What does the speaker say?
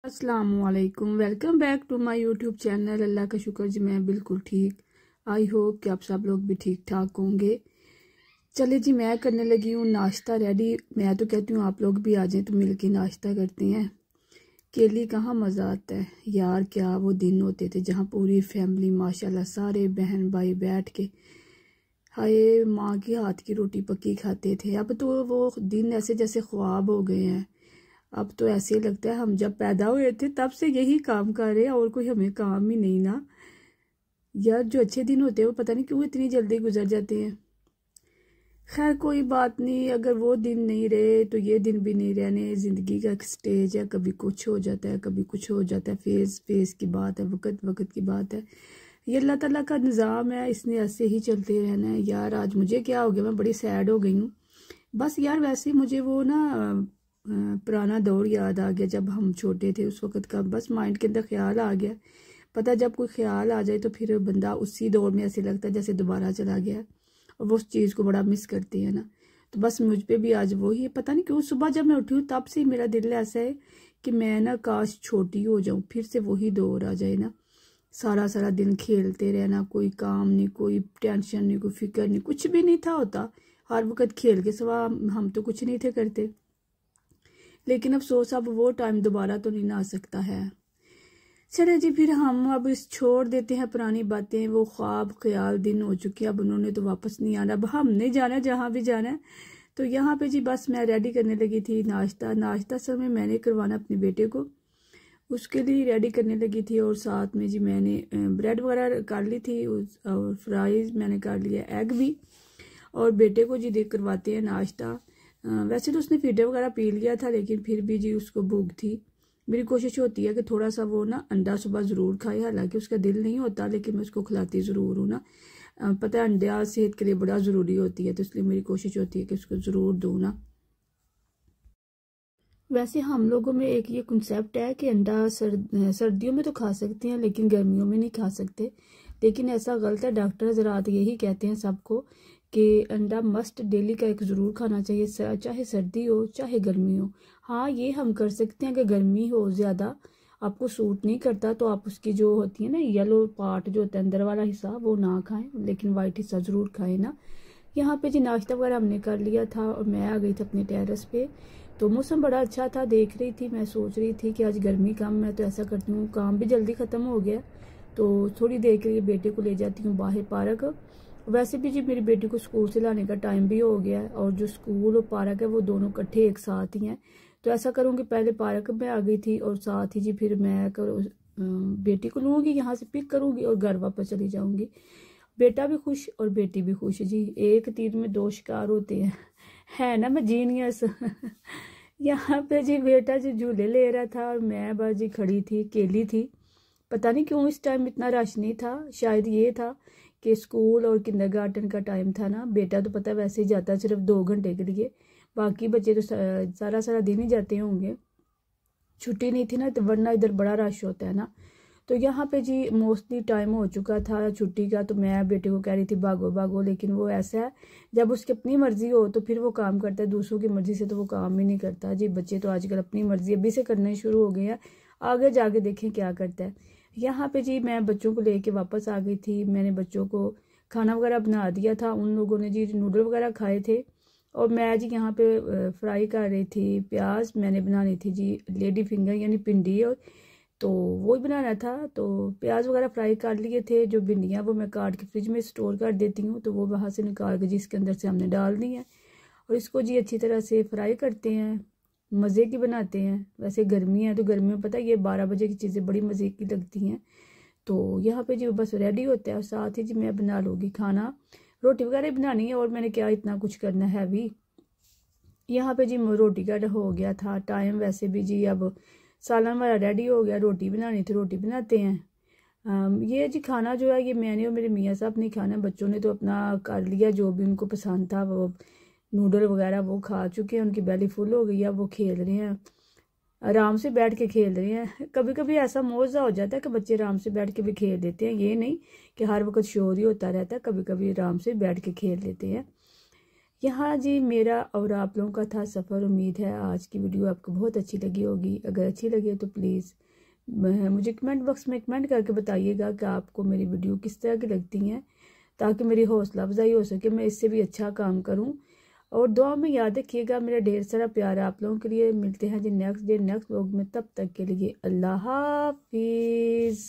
अस्सलामुअलैकुम। Welcome back to my YouTube channel. Allah का शुक्र जी मैं बिल्कुल ठीक। आई होप कि आप सब लोग भी ठीक ठाक होंगे। चले जी, मैं करने लगी हूँ नाश्ता रेडी। मैं तो कहती हूँ आप लोग भी आ जाएं तो मिलके नाश्ता करते हैं। केली कहाँ मज़ा आता है यार। क्या वो दिन होते थे जहाँ पूरी फैमिली माशाल्लाह सारे बहन भाई बैठ के हाय माँ के हाथ की रोटी पक्की खाते थे। अब तो वो दिन ऐसे जैसे ख्वाब हो गए हैं। अब तो ऐसे लगता है हम जब पैदा हुए थे तब से यही काम कर रहे हैं और कोई हमें काम ही नहीं ना यार। जो अच्छे दिन होते हैं वो पता नहीं क्यों इतनी जल्दी गुजर जाते हैं। खैर कोई बात नहीं, अगर वो दिन नहीं रहे तो ये दिन भी नहीं रहने। ज़िंदगी का एक स्टेज है, कभी कुछ हो जाता है कभी कुछ हो जाता है। फेज फेज की बात है, वक्त वक्त की बात है। ये अल्लाह ताला का निज़ाम है, इसने ऐसे ही चलते रहना है। यार आज मुझे क्या हो गया, मैं बड़ी सैड हो गई हूँ। बस यार वैसे मुझे वो ना पुराना दौर याद आ गया जब हम छोटे थे उस वक्त का। बस माइंड के अंदर ख्याल आ गया। पता जब कोई ख्याल आ जाए तो फिर बंदा उसी दौर में ऐसे लगता है जैसे दोबारा चला गया और वो उस चीज़ को बड़ा मिस करती है ना। तो बस मुझ पे भी आज वही है। पता नहीं क्यों सुबह जब मैं उठी हूँ तब से मेरा दिल ऐसा है कि मैं ना काश छोटी हो जाऊँ, फिर से वही दौर आ जाए ना। सारा सारा दिन खेलते रहना, कोई काम नहीं, कोई टेंशन नहीं, कोई फिक्र नहीं, कुछ भी नहीं था होता। हर वक्त खेल के सिवा हम तो कुछ नहीं थे करते। लेकिन अफसोस अब वो टाइम दोबारा तो नहीं ना आ सकता है। चले जी, फिर हम अब इस छोड़ देते हैं पुरानी बातें। वो ख्वाब ख्याल दिन हो चुके हैं, अब उन्होंने तो वापस नहीं आना। अब हमने जाना जहाँ भी जाना है। तो यहाँ पे जी बस मैं रेडी करने लगी थी नाश्ता समय मैंने करवाना अपने बेटे को, उसके लिए रेडी करने लगी थी। और साथ में जी मैंने ब्रेड वगैरह कर ली थी और फ्राइज मैंने कर लिया, एग भी। और बेटे को जी देख करवाते हैं नाश्ता। वैसे तो उसने फीडर वगैरह पी लिया था लेकिन फिर भी जी उसको भूख थी। मेरी कोशिश होती है कि थोड़ा सा वो ना अंडा सुबह ज़रूर खाए, हालांकि उसका दिल नहीं होता लेकिन मैं उसको खिलाती ज़रूर हूँ ना। पता है अंडा सेहत के लिए बड़ा ज़रूरी होती है, तो इसलिए मेरी कोशिश होती है कि उसको ज़रूर दूँ ना। वैसे हम लोगों में एक ये कंसेप्ट है कि अंडा सर्दियों में तो खा सकते हैं लेकिन गर्मियों में नहीं खा सकते। लेकिन ऐसा गलत है। डॉक्टर हज़रात यही कहते हैं सबको कि अंडा मस्ट डेली का एक ज़रूर खाना चाहिए, चाहे सर्दी हो चाहे गर्मी हो। हाँ ये हम कर सकते हैं कि गर्मी हो ज़्यादा आपको सूट नहीं करता तो आप उसकी जो होती है ना येलो पार्ट जो होता है अंदर वाला हिस्सा वो ना खाएं, लेकिन वाइट हिस्सा ज़रूर खाएं ना। यहाँ पे जी नाश्ता वगैरह हमने कर लिया था और मैं आ गई थी अपने टेरेस पे। तो मौसम बड़ा अच्छा था, देख रही थी, मैं सोच रही थी कि आज गर्मी कम है तो ऐसा करती हूँ, काम भी जल्दी ख़त्म हो गया तो थोड़ी देर के लिए बेटे को ले जाती हूँ बाहर पार्क। वैसे भी जी मेरी बेटी को स्कूल से लाने का टाइम भी हो गया है और जो स्कूल और पार्क है वो दोनों इकट्ठे एक साथ ही हैं। तो ऐसा करूँगी, पहले पार्क में आ गई थी और साथ ही जी फिर मैं बेटी को लूँगी, यहाँ से पिक करूँगी और घर वापस चली जाऊँगी। बेटा भी खुश और बेटी भी खुश जी, एक तीर में दो शिकार होते हैं, है ना। मैं जीनियस यहाँ पे जी बेटा जी झूले ले रहा था और मैं बस जी खड़ी थी, केली थी। पता नहीं क्यों इस टाइम इतना रश नहीं था, शायद ये था कि स्कूल और किंडरगार्टन का टाइम था ना। बेटा तो पता वैसे ही जाता सिर्फ 2 घंटे के लिए, बाकी बच्चे तो सारा सारा दिन ही जाते होंगे। छुट्टी नहीं थी ना तो वरना इधर बड़ा रश होता है ना। तो यहाँ पे जी मोस्टली टाइम हो चुका था छुट्टी का, तो मैं बेटे को कह रही थी भागो भागो, लेकिन वो ऐसा है जब उसकी अपनी मर्जी हो तो फिर वो काम करता है, दूसरों की मर्जी से तो वो काम ही नहीं करता जी। बच्चे तो आजकल अपनी मर्जी अभी से करने शुरू हो गए हैं, आगे जाके देखें क्या करता है। यहाँ पे जी मैं बच्चों को लेके वापस आ गई थी। मैंने बच्चों को खाना वगैरह बना दिया था, उन लोगों ने जी नूडल वगैरह खाए थे और मैं जी यहाँ पे फ्राई कर रही थी प्याज। मैंने बनानी थी जी लेडी फिंगर यानी भिंडी, और तो वो ही बनाना था। तो प्याज वगैरह फ्राई कर लिए थे। जो भिंडियाँ वो मैं काट के फ्रिज में स्टोर कर देती हूँ, तो वो वहाँ से निकाल के जी इसके अंदर से हमने डाल दी है और इसको जी अच्छी तरह से फ्राई करते हैं, मज़े की बनाते हैं। वैसे गर्मी है तो गर्मी में पता है ये 12 बजे की चीज़ें बड़ी मज़े की लगती हैं। तो यहाँ पे जी बस रेडी होता है और साथ ही जी मैं बना लूँगी खाना, रोटी वगैरह बनानी है और मैंने क्या इतना कुछ करना है अभी। यहाँ पे जी रोटी का हो गया था टाइम। वैसे भी जी अब सालन हमारा रेडी हो गया, रोटी बनानी थी, रोटी बनाते हैं। ये जी खाना जो है ये मैंने और मेरे मियाँ साहब ने खाना, बच्चों ने तो अपना कर लिया जो भी उनको पसंद था। वो नूडल वगैरह वो खा चुके हैं, उनकी बेली फुल हो गई है, वो खेल रहे हैं, आराम से बैठ के खेल रहे हैं। कभी कभी ऐसा मौजा हो जाता है कि बच्चे आराम से बैठ के भी खेल लेते हैं, ये नहीं कि हर वक्त शोर ही होता रहता है, कभी कभी आराम से बैठ के खेल लेते हैं। यहाँ जी मेरा और आप लोगों का था सफ़र। उम्मीद है आज की वीडियो आपको बहुत अच्छी लगी होगी। अगर अच्छी लगे तो प्लीज़ मुझे कमेंट बॉक्स में कमेंट करके बताइएगा कि आपको मेरी वीडियो किस तरह की लगती हैं, ताकि मेरी हौसला अफजाई हो सके, मैं इससे भी अच्छा काम करूं। और दुआ में याद रखिएगा। मेरा ढेर सारा प्यार आप लोगों के लिए। मिलते हैं जी नेक्स्ट डे नेक्स्ट व्लॉग में। तब तक के लिए अल्लाह हाफिज़।